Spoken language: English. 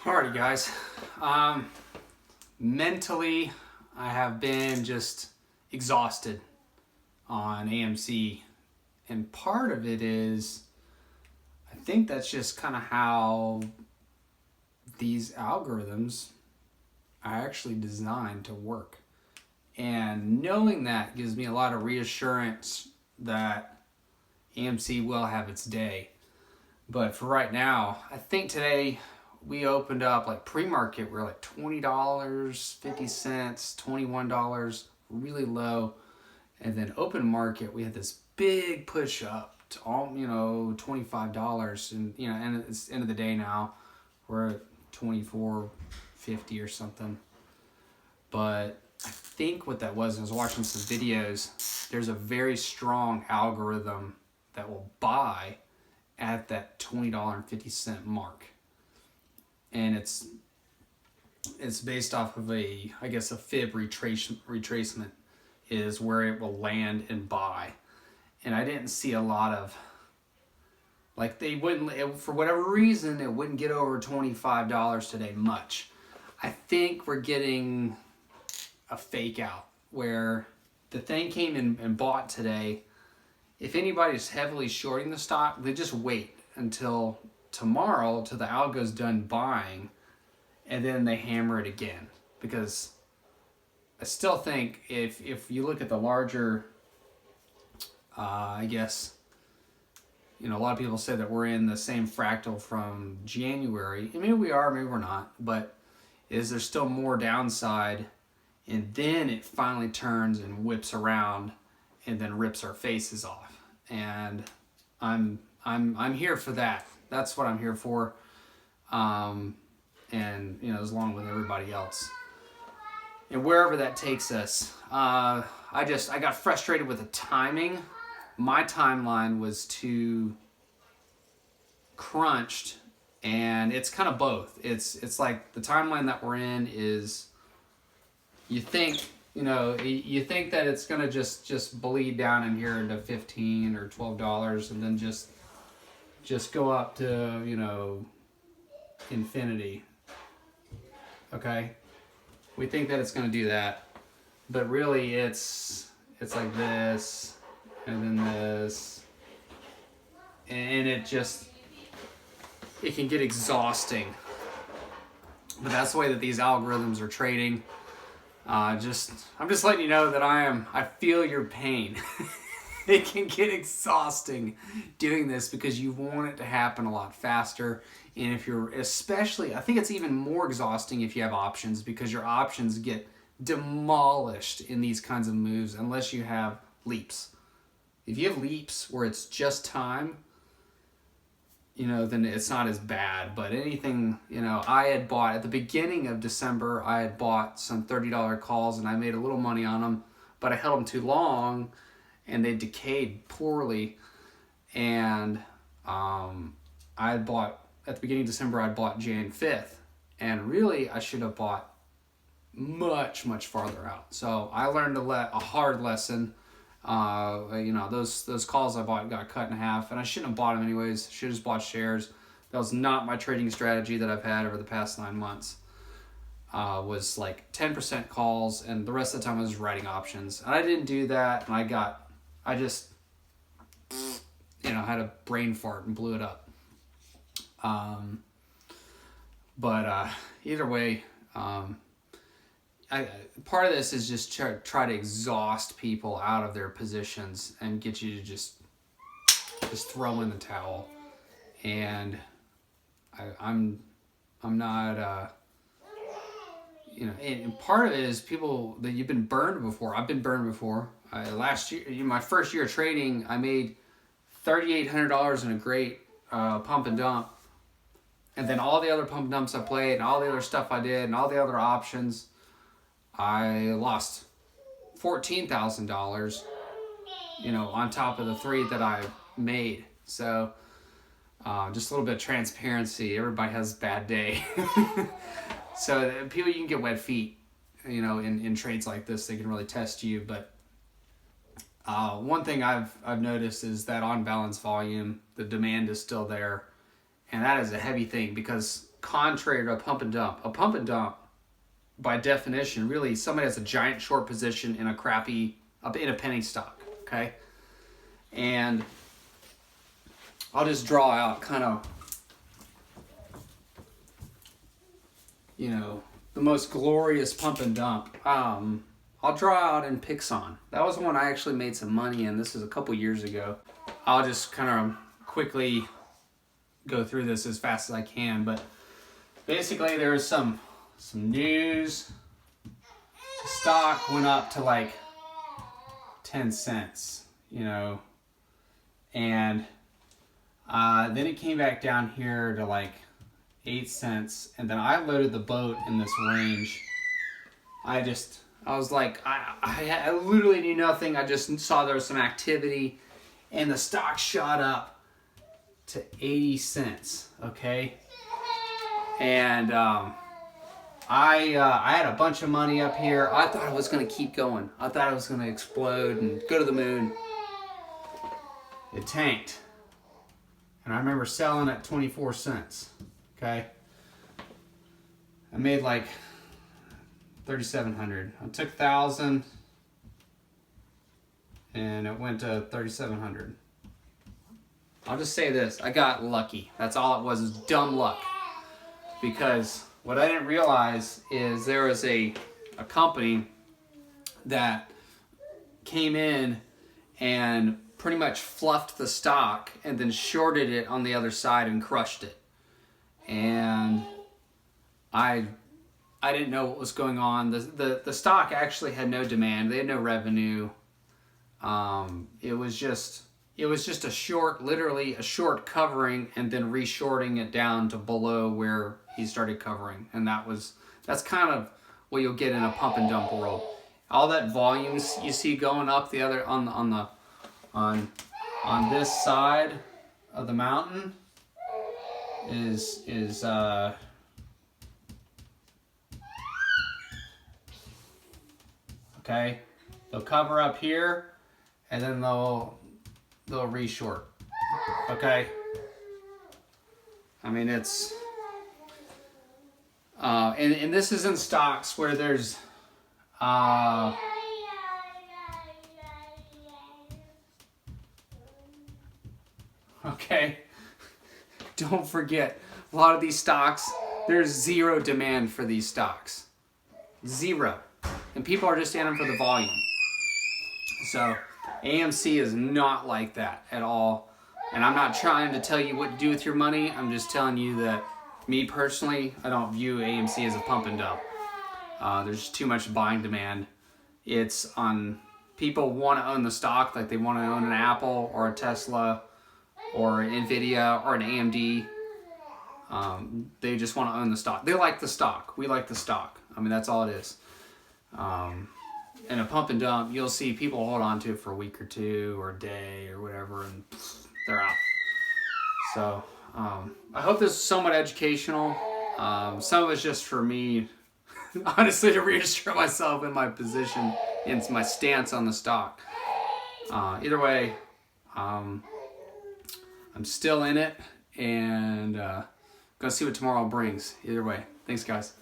Alrighty, guys. Mentally, I have been just exhausted on AMC, and part of it is I think that's just kind of how these algorithms are actually designed to work. And knowing that gives me a lot of reassurance that AMC will have its day. But for right now, I think today we opened up like pre-market. We're like $20, 50 cents, $21, really low. And then open market, we had this big push up to all, $25. And, and it's the end of the day now. We're at $24.50 or something. But I think what that was, I was watching some videos, there's a very strong algorithm that will buy at that $20.50 mark. And it's based off of a fib retracement is where it will land and buy. And I didn't see a lot of, like, they wouldn't, for whatever reason, it wouldn't get over $25 today much. I think we're getting a fake out where the thing came in and bought today. If anybody's heavily shorting the stock, they just wait until tomorrow till the algo's done buying, and then they hammer it again. Because I still think if you look at the larger, a lot of people say that we're in the same fractal from January. And maybe we are, maybe we're not. But is there still more downside? And then it finally turns and whips around and then rips our faces off. And I'm here for that. That's what I'm here for. As long with everybody else. And wherever that takes us, I got frustrated with the timing. My timeline was too crunched, and it's kind of both. It's like the timeline that we're in is, you think that it's gonna just bleed down in here into $15 or $12, and then just go up to infinity. Okay, we think that it's gonna do that, but really it's like this, and then this, and it can get exhausting. But that's the way that these algorithms are trading. I'm just letting you know that I feel your pain. It can get exhausting doing this because you want it to happen a lot faster. And if you're I think it's even more exhausting if you have options, because your options get demolished in these kinds of moves unless you have leaps. If you have leaps where it's just time, then it's not as bad. But anything, I had bought at the beginning of December, I had bought some $30 calls and I made a little money on them, but I held them too long and they decayed poorly. And I had bought, at the beginning of December, I bought Jan 5th. And really, I should have bought much, much farther out. So I learned a hard lesson. Those calls I bought got cut in half, and I shouldn't have bought them anyways. Should have just bought shares. That was not my trading strategy that I've had over the past 9 months. Was like 10% calls, and the rest of the time I was writing options. And I didn't do that, and I just had a brain fart and blew it up. Either way, part of this is just try to exhaust people out of their positions and get you to just throw in the towel. And I'm not, and part of it is people that you've been burned before. I've been burned before. Last year, my first year of trading, I made $3,800 in a great pump and dump. And then all the other pump and dumps I played, and all the other stuff I did, and all the other options, I lost $14,000, on top of the $3,000 that I made. So just a little bit of transparency. Everybody has a bad day. So people, you can get wet feet, in trades like this. They can really test you. But one thing I've noticed is that on balance volume, the demand is still there. And that is a heavy thing, because contrary to a pump and dump. A pump and dump, by definition, really somebody has a giant short position in a penny stock, okay? And I'll just draw out kind of, you know, the most glorious pump and dump. I'll draw out in Pixon. That was one I actually made some money in. This is a couple years ago. I'll just kind of quickly go through this as fast as I can, but basically there was some news. The stock went up to like 10 cents, you know, and then it came back down here to like 8 cents, and then I loaded the boat in this range. I was like, I literally knew nothing. I just saw there was some activity, and the stock shot up to 80 cents, okay? And I had a bunch of money up here. I thought it was going to keep going. I thought it was going to explode and go to the moon. It tanked. And I remember selling at 24 cents, okay? I made like 3,700. I took 1,000 and it went to 3,700. I'll just say this, I got lucky. That's all it was, is dumb luck. Because what I didn't realize is there was a company that came in and pretty much fluffed the stock and then shorted it on the other side and crushed it. And I didn't know what was going on. The stock actually had no demand. They had no revenue. It was just a short, literally a short covering and then re-shorting it down to below where he started covering. And that's kind of what you'll get in a pump and dump world. All that volume you see going up the other on this side of the mountain is okay. They'll cover up here and then they'll re-short. Okay. I mean, it's and this is in stocks where there's okay. Don't forget, a lot of these stocks, there's zero demand for these stocks. Zero. And people are just in them for the volume. So AMC is not like that at all. And I'm not trying to tell you what to do with your money. I'm just telling you that me personally, I don't view AMC as a pump and dump. There's too much buying demand. It's on people want to own the stock, like they want to own an Apple or a Tesla or an Nvidia or an AMD. They just want to own the stock. They like the stock. We like the stock. I mean, that's all it is. In a pump and dump, you'll see people hold on to it for a week or two or a day or whatever, and they're out. So I hope this is somewhat educational. Some of it's just for me, honestly, to reassure myself in my position and my stance on the stock. Either way, I'm still in it, and gonna see what tomorrow brings. Either way, thanks, guys.